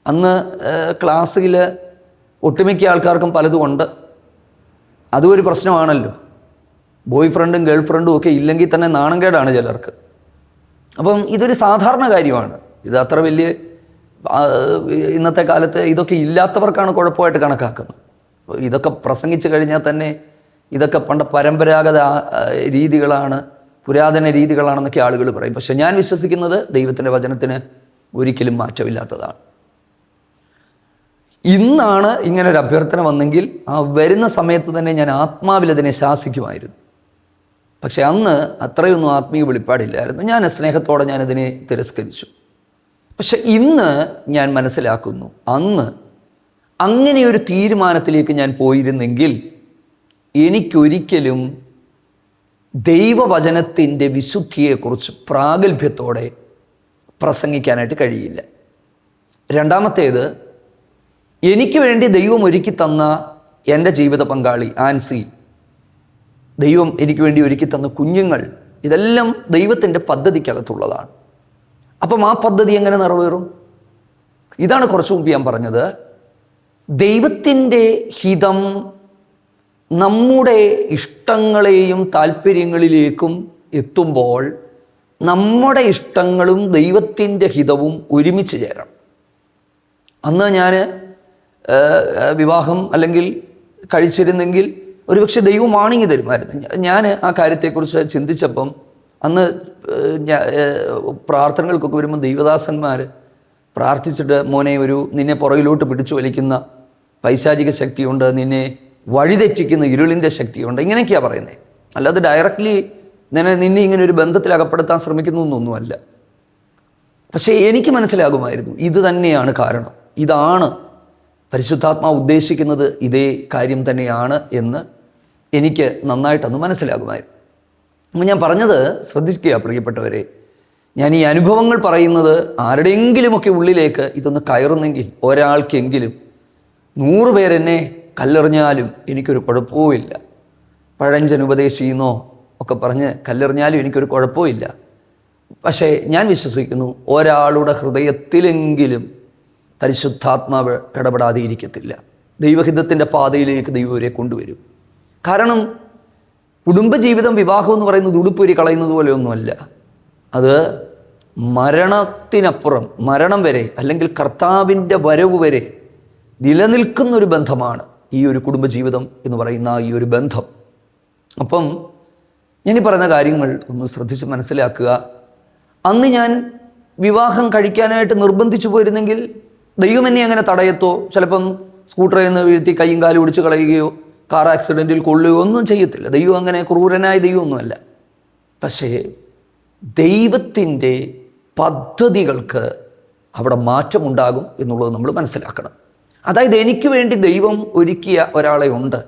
അന്ന് ക്ലാസ്സിൽ ഒട്ടുമിക്ക ആൾക്കാർക്കും പലതും ഉണ്ട്. അതും ഒരു പ്രശ്നമാണല്ലോ. ബോയ് ഫ്രണ്ടും ഗേൾ ഫ്രണ്ടും ഒക്കെ ഇല്ലെങ്കിൽ തന്നെ നാണംകേടാണ് ചിലർക്ക്. അപ്പം ഇതൊരു സാധാരണ കാര്യമാണ്. ഇത് അത്ര വലിയ ഇന്നത്തെ കാലത്ത് ഇതൊക്കെ ഇല്ലാത്തവർക്കാണ് കുഴപ്പമായിട്ട് കണക്കാക്കുന്നത്. ഇതൊക്കെ പ്രസംഗിച്ച് കഴിഞ്ഞാൽ തന്നെ ഇതൊക്കെ പണ്ട് പരമ്പരാഗത രീതികളാണ്, പുരാതന രീതികളാണെന്നൊക്കെ ആളുകൾ പറയും. പക്ഷെ ഞാൻ വിശ്വസിക്കുന്നത് ദൈവത്തിൻ്റെ വചനത്തിന് ഒരിക്കലും മാറ്റമില്ലാത്തതാണ്. ഇന്നാണ് ഇങ്ങനൊരു അഭ്യർത്ഥന വന്നെങ്കിൽ ആ വരുന്ന സമയത്ത് തന്നെ ഞാൻ ആത്മാവിൽ അതിനെ ശാസിക്കുമായിരുന്നു. പക്ഷെ അന്ന് അത്രയൊന്നും ആത്മീയ വെളിപ്പാടില്ലായിരുന്നു. ഞാൻ സ്നേഹത്തോടെ ഞാനതിനെ തിരസ്കരിച്ചു. പക്ഷെ ഇന്ന് ഞാൻ മനസ്സിലാക്കുന്നു, അന്ന് അങ്ങനെയൊരു തീരുമാനത്തിലേക്ക് ഞാൻ പോയിരുന്നെങ്കിൽ എനിക്കൊരിക്കലും ദൈവവചനത്തിൻ്റെ വിശുദ്ധിയെക്കുറിച്ച് പ്രാഗൽഭ്യത്തോടെ പ്രസംഗിക്കാനായിട്ട് കഴിയില്ല. രണ്ടാമത്തേത്, എനിക്ക് വേണ്ടി ദൈവം ഒരുക്കി തന്ന എൻ്റെ ജീവിത പങ്കാളി ആൻസി, ദൈവം എനിക്ക് വേണ്ടി ഒരുക്കി തന്ന കുഞ്ഞുങ്ങൾ, ഇതെല്ലാം ദൈവത്തിൻ്റെ പദ്ധതിക്കകത്തുള്ളതാണ്. അപ്പം ആ പദ്ധതി എങ്ങനെ നിറവേറും? ഇതാണ് കുറച്ചു മുമ്പ് ഞാൻ പറഞ്ഞത്. ദൈവത്തിൻ്റെ ഹിതം നമ്മുടെ ഇഷ്ടങ്ങളെയും താല്പര്യങ്ങളിലേക്കും എത്തുമ്പോൾ നമ്മുടെ ഇഷ്ടങ്ങളും ദൈവത്തിൻ്റെ ഹിതവും ഒരുമിച്ച് ചേരണം. അന്ന് ഞാൻ വിവാഹം അല്ലെങ്കിൽ കഴിച്ചിരുന്നെങ്കിൽ ഒരുപക്ഷെ ദൈവം വാണിങ്ങി തരുമായിരുന്നു. ഞാൻ ആ കാര്യത്തെക്കുറിച്ച് ചിന്തിച്ചപ്പം അന്ന് പ്രാർത്ഥനകൾക്കൊക്കെ വരുമ്പോൾ ദൈവദാസന്മാർ പ്രാർത്ഥിച്ചിട്ട്, മോനെ, നിന്നെ പുറകിലോട്ട് പിടിച്ചു വലിക്കുന്ന പൈശാചിക ശക്തിയുണ്ട്, നിന്നെ വഴിതെറ്റിക്കുന്ന ഇരുളിൻ്റെ ശക്തിയുണ്ട്, ഇങ്ങനെയൊക്കെയാണ് പറയുന്നത്. അല്ലാതെ ഡയറക്റ്റ്ലി നിന്നെ ഇങ്ങനെ ഒരു ബന്ധത്തിൽ അകപ്പെടുത്താൻ ശ്രമിക്കുന്നു എന്നൊന്നുമല്ല. പക്ഷേ എനിക്ക് മനസ്സിലാകുമായിരുന്നു ഇത് തന്നെയാണ് കാരണം, ഇതാണ് പരിശുദ്ധാത്മാവ് ഉദ്ദേശിക്കുന്നത്, ഇതേ കാര്യം തന്നെയാണ് എന്ന് എനിക്ക് നന്നായിട്ടൊന്ന് മനസ്സിലാകുമായിരുന്നു. അപ്പം ഞാൻ പറഞ്ഞത് ശ്രദ്ധിക്കുക പ്രിയപ്പെട്ടവരെ. ഞാൻ ഈ അനുഭവങ്ങൾ പറയുന്നത് ആരുടെയെങ്കിലുമൊക്കെ ഉള്ളിലേക്ക് ഇതൊന്ന് കയറുന്നെങ്കിൽ, ഒരാൾക്കെങ്കിലും, 100 പേരെന്നെ കല്ലെറിഞ്ഞാലും എനിക്കൊരു കുഴപ്പവുമില്ല, പഴഞ്ചൻ ഉപദേശിയെന്നോ ഒക്കെ പറഞ്ഞ് കല്ലെറിഞ്ഞാലും എനിക്കൊരു കുഴപ്പമില്ല. പക്ഷേ ഞാൻ വിശ്വസിക്കുന്നു ഒരാളുടെ ഹൃദയത്തിലെങ്കിലും പരിശുദ്ധാത്മാവ് ഇടപെടാതെ ഇരിക്കത്തില്ല. ദൈവഹിതത്തിൻ്റെ പാതയിലേക്ക് ദൈവം ഇവരെ കൊണ്ടുവരും. കാരണം കുടുംബജീവിതം, വിവാഹം എന്ന് പറയുന്നത് ഉടുപ്പൊരി കളയുന്നത് പോലെയൊന്നുമല്ല. അത് മരണത്തിനപ്പുറം, മരണം വരെ അല്ലെങ്കിൽ കർത്താവിൻ്റെ വരവ് വരെ നിലനിൽക്കുന്നൊരു ബന്ധമാണ് ഈ ഒരു കുടുംബജീവിതം എന്ന് പറയുന്ന ഈ ഒരു ബന്ധം. അപ്പം ഞാനീ പറയുന്ന കാര്യങ്ങൾ ഒന്ന് ശ്രദ്ധിച്ച് മനസ്സിലാക്കുക. അന്ന് ഞാൻ വിവാഹം കഴിക്കാനായിട്ട് നിർബന്ധിച്ചു പോയിരുന്നെങ്കിൽ ദൈവം എന്നെ അങ്ങനെ തടയത്തോ, ചിലപ്പം സ്കൂട്ടറിൽ നിന്ന് വീഴ്ത്തി കൈയും കാലും ഒടിച്ച് കളയുകയോ കാർ ആക്സിഡൻറ്റിൽ കൊള്ളുകയോ ഒന്നും ചെയ്യത്തില്ല. ദൈവം അങ്ങനെ ക്രൂരനായ ദൈവമൊന്നുമല്ല. പക്ഷേ ദൈവത്തിൻ്റെ പദ്ധതികൾക്ക് അവിടെ മാറ്റമുണ്ടാകും എന്നുള്ളത് നമ്മൾ മനസ്സിലാക്കണം. അതായത് എനിക്ക് വേണ്ടി ദൈവം ഒരുക്കിയ ഒരാളെ ഉണ്ട്,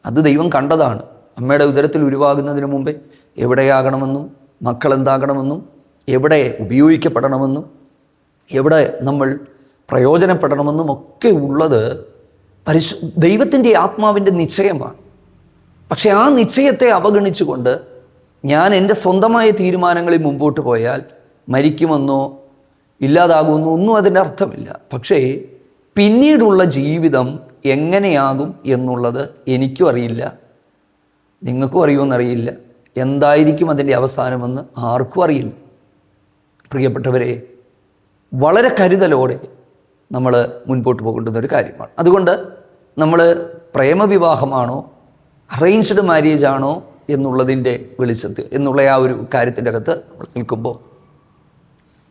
അത് ദൈവം കണ്ടതാണ്. അമ്മയുടെ ഉദരത്തിൽ ഉരുവാകുന്നതിന് മുമ്പേ എവിടെയാകണമെന്നും മക്കൾ എന്താകണമെന്നും എവിടെ ഉപയോഗിക്കപ്പെടണമെന്നും എവിടെ നമ്മൾ പ്രയോജനപ്പെടണമെന്നും ഒക്കെ ഉള്ളത് ദൈവത്തിൻ്റെ ആത്മാവിൻ്റെ നിശ്ചയമാണ്. പക്ഷെ ആ നിശ്ചയത്തെ അവഗണിച്ചുകൊണ്ട് ഞാൻ എൻ്റെ സ്വന്തമായ തീരുമാനങ്ങളിൽ മുമ്പോട്ട് പോയാൽ മരിക്കുമെന്നോ ഇല്ലാതാകുമെന്നോ ഒന്നും അതിൻ്റെ അർത്ഥമില്ല. പക്ഷേ പിന്നീടുള്ള ജീവിതം എങ്ങനെയാകും എന്നുള്ളത് എനിക്കും അറിയില്ല, നിങ്ങൾക്കും അറിയുമെന്നറിയില്ല, എന്തായിരിക്കും അതിൻ്റെ അവസാനമെന്ന് ആർക്കും അറിയില്ല. പ്രിയപ്പെട്ടവരെ, വളരെ കരുതലോടെ നമ്മൾ മുൻപോട്ട് പോകേണ്ടുന്ന ഒരു കാര്യമാണ്. അതുകൊണ്ട് നമ്മൾ പ്രേമവിവാഹമാണോ അറേഞ്ച്ഡ് മാരേജ് ആണോ എന്നുള്ളതിൻ്റെ വെളിച്ചത്തിൽ എന്നുള്ള ആ ഒരു കാര്യത്തിൻ്റെ അകത്ത് നമ്മൾ നിൽക്കുമ്പോൾ,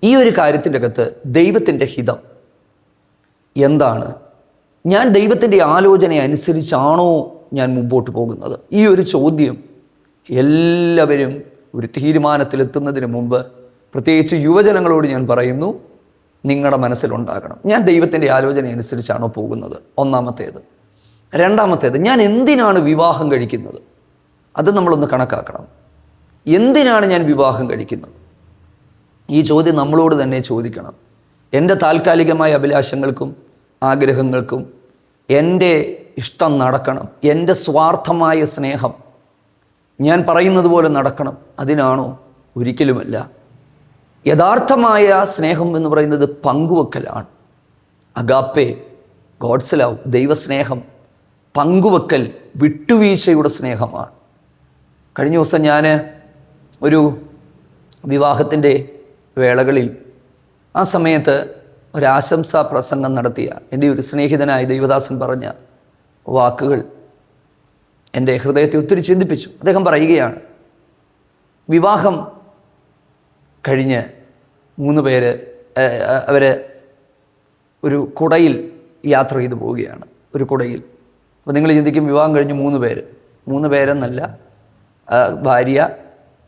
ഈ ഒരു കാര്യത്തിൻ്റെ അകത്ത് ദൈവത്തിൻ്റെ ഹിതം എന്താണ്, ഞാൻ ദൈവത്തിൻ്റെ ആലോചന അനുസരിച്ചാണോ ഞാൻ മുമ്പോട്ട് പോകുന്നത്, ഈ ഒരു ചോദ്യം എല്ലാവരും ഒരു തീരുമാനത്തിലെത്തുന്നതിന് മുമ്പ്, പ്രത്യേകിച്ച് യുവജനങ്ങളോട് ഞാൻ പറയുന്നു, നിങ്ങളുടെ മനസ്സിലുണ്ടാകണം. ഞാൻ ദൈവത്തിൻ്റെ ആലോചന അനുസരിച്ചാണോ പോകുന്നത്? ഒന്നാമത്തേത്. രണ്ടാമത്തേത്, ഞാൻ എന്തിനാണ് വിവാഹം കഴിക്കുന്നത്? അത് നമ്മളൊന്ന് കണക്കാക്കണം. എന്തിനാണ് ഞാൻ വിവാഹം കഴിക്കുന്നത്? ഈ ചോദ്യം നമ്മളോട് തന്നെ ചോദിക്കണം. എൻ്റെ താൽക്കാലികമായ അഭിലാഷങ്ങൾക്കും ആഗ്രഹങ്ങൾക്കും എൻ്റെ ഇഷ്ടം നടക്കണം, എൻ്റെ സ്വാർത്ഥമായ സ്നേഹം ഞാൻ പറയുന്നത് പോലെ നടക്കണം, അതിനാണോ? ഒരിക്കലുമല്ല. യഥാർത്ഥമായ സ്നേഹം എന്ന് പറയുന്നത് പങ്കുവെക്കലാണ്. അഗാപ്പെ, ഗോഡ്സ് ലവ്, ദൈവസ്നേഹം പങ്കുവെക്കൽ, വിട്ടുവീഴ്ചയുടെ സ്നേഹമാണ്. കഴിഞ്ഞ ദിവസം ഞാൻ ഒരു വിവാഹത്തിൻ്റെ വേളകളിൽ ആ സമയത്ത് ഒരാശംസാ പ്രസംഗം നടത്തിയ എൻ്റെ ഒരു സ്നേഹിതനായ ദൈവദാസൻ പറഞ്ഞ വാക്കുകൾ എൻ്റെ ഹൃദയത്തെ ഒത്തിരി ചിന്തിപ്പിച്ചു. അദ്ദേഹം പറയുകയാണ്, വിവാഹം കഴിഞ്ഞ് 3 പേര് അവർ ഒരു കുടയിൽ യാത്ര ചെയ്തു പോവുകയാണ്, ഒരു കുടയിൽ. അപ്പോൾ നിങ്ങൾ ചിന്തിക്കും, വിവാഹം കഴിഞ്ഞ് 3 പേരെന്നല്ല, ഭാര്യ,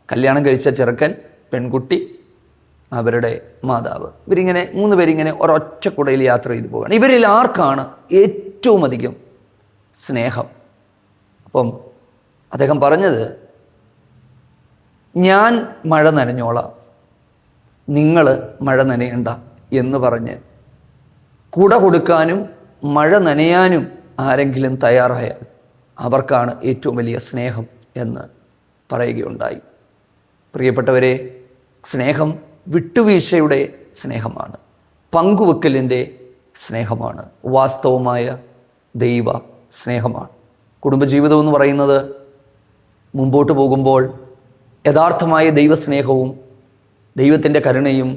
കല്യാണം കഴിച്ച ചെറുക്കൻ, പെൺകുട്ടി, അവരുടെ മാതാവ്, ഇവരിങ്ങനെ 3 പേരിങ്ങനെ ഒരൊറ്റ കുടയിൽ യാത്ര ചെയ്തു പോവുകയാണ്. ഇവരിൽ ആർക്കാണ് ഏറ്റവും അധികം സ്നേഹം? അപ്പം അദ്ദേഹം പറഞ്ഞത്, ഞാൻ മഴ നനഞ്ഞോളാം, നിങ്ങൾ മഴ നനയണ്ട എന്ന് പറഞ്ഞ് കുട കൊടുക്കാനും മഴ നനയാനും ആരെങ്കിലും തയ്യാറായാൽ അവർക്കാണ് ഏറ്റവും വലിയ സ്നേഹം എന്ന് പറയുകയുണ്ടായി. പ്രിയപ്പെട്ടവരെ, സ്നേഹം വിട്ടുവീഴ്ചയുടെ സ്നേഹമാണ്, പങ്കുവെക്കലിൻ്റെ സ്നേഹമാണ്, വാസ്തവമായ ദൈവ സ്നേഹമാണ്. കുടുംബജീവിതം എന്ന് പറയുന്നത് മുമ്പോട്ട് പോകുമ്പോൾ യഥാർത്ഥമായ ദൈവസ്നേഹവും ദൈവത്തിൻ്റെ കരുണയും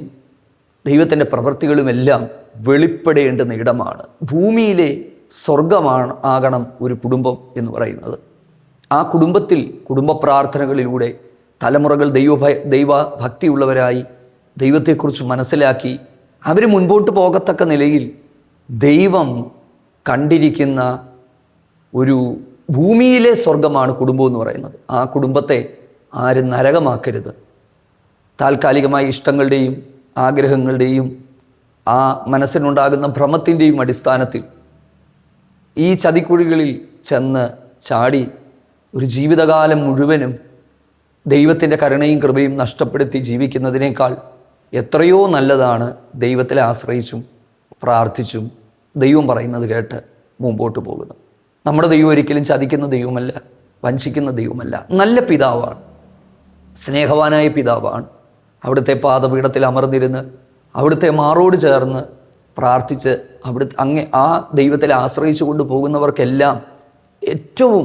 ദൈവത്തിൻ്റെ പ്രവൃത്തികളുമെല്ലാം വെളിപ്പെടേണ്ടുന്ന ഇടമാണ്. ഭൂമിയിലെ സ്വർഗമാണ് ആകണം ഒരു കുടുംബം എന്ന് പറയുന്നത്. ആ കുടുംബത്തിൽ കുടുംബ പ്രാർത്ഥനകളിലൂടെ തലമുറകൾ ദൈവഭക്തിയുള്ളവരായി ദൈവത്തെക്കുറിച്ച് മനസ്സിലാക്കി അവർ മുൻപോട്ട് പോകത്തക്ക നിലയിൽ ദൈവം കണ്ടിരിക്കുന്ന ഒരു ഭൂമിയിലെ സ്വർഗമാണ് കുടുംബം എന്ന് പറയുന്നത്. ആ കുടുംബത്തെ ആരും നരകമാക്കരുത്. താൽക്കാലികമായ ഇഷ്ടങ്ങളുടെയും ആഗ്രഹങ്ങളുടെയും ആ മനസ്സിനുണ്ടാകുന്ന ഭ്രമത്തിൻ്റെയും അടിസ്ഥാനത്തിൽ ഈ ചതിക്കുഴികളിൽ ചെന്ന് ചാടി ഒരു ജീവിതകാലം മുഴുവനും ദൈവത്തിൻ്റെ കരുണയും കൃപയും നഷ്ടപ്പെടുത്തി ജീവിക്കുന്നതിനേക്കാൾ എത്രയോ നല്ലതാണ് ദൈവത്തിൽ ആശ്രയിച്ചും പ്രാർത്ഥിച്ചും ദൈവം പറയുന്നത് കേട്ട് മുമ്പോട്ട് പോകുന്നത്. നമ്മുടെ ദൈവം ഒരിക്കലും ചതിക്കുന്ന ദൈവമല്ല, വഞ്ചിക്കുന്ന ദൈവമല്ല. നല്ല പിതാവാണ്, സ്നേഹവാനായ പിതാവാണ്. അവിടുത്തെ പാദപീഠത്തിൽ അമർന്നിരുന്ന് അവിടുത്തെ മാറോട് ചേർന്ന് പ്രാർത്ഥിച്ച് ആ ദൈവത്തിൽ ആശ്രയിച്ചു കൊണ്ട് പോകുന്നവർക്കെല്ലാം ഏറ്റവും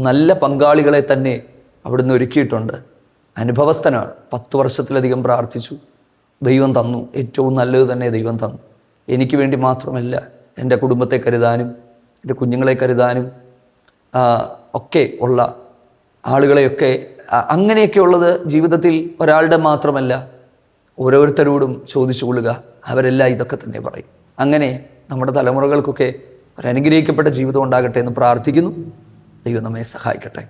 നല്ല പങ്കാളികളെ തന്നെ അവിടുന്ന് ഒരുക്കിയിട്ടുണ്ട്. അനുഭവസ്ഥനാണ്. 10 വർഷത്തിലധികം പ്രാർത്ഥിച്ചു, ദൈവം തന്നു. ഏറ്റവും നല്ലത് തന്നെ ദൈവം തന്നു. എനിക്ക് വേണ്ടി മാത്രമല്ല, എൻ്റെ കുടുംബത്തെ കരുതാനും എൻ്റെ കുഞ്ഞുങ്ങളെ കരുതാനും ഒക്കെ ഉള്ള ആളുകളെയൊക്കെ അങ്ങനെയൊക്കെയുള്ളത് ജീവിതത്തിൽ ഒരാളുടെ മാത്രമല്ല, ഓരോരുത്തരോടും ചോദിച്ചു കൊള്ളുക. അവരെല്ലാം ഇതൊക്കെ തന്നെ പറയും. അങ്ങനെ നമ്മുടെ തലമുറകൾക്കൊക്കെ ഒരു അനുഗ്രഹിക്കപ്പെട്ട ജീവിതം ഉണ്ടാകട്ടെ എന്ന് പ്രാർത്ഥിക്കുന്നു. ദൈവം നമ്മെ സഹായിക്കട്ടെ.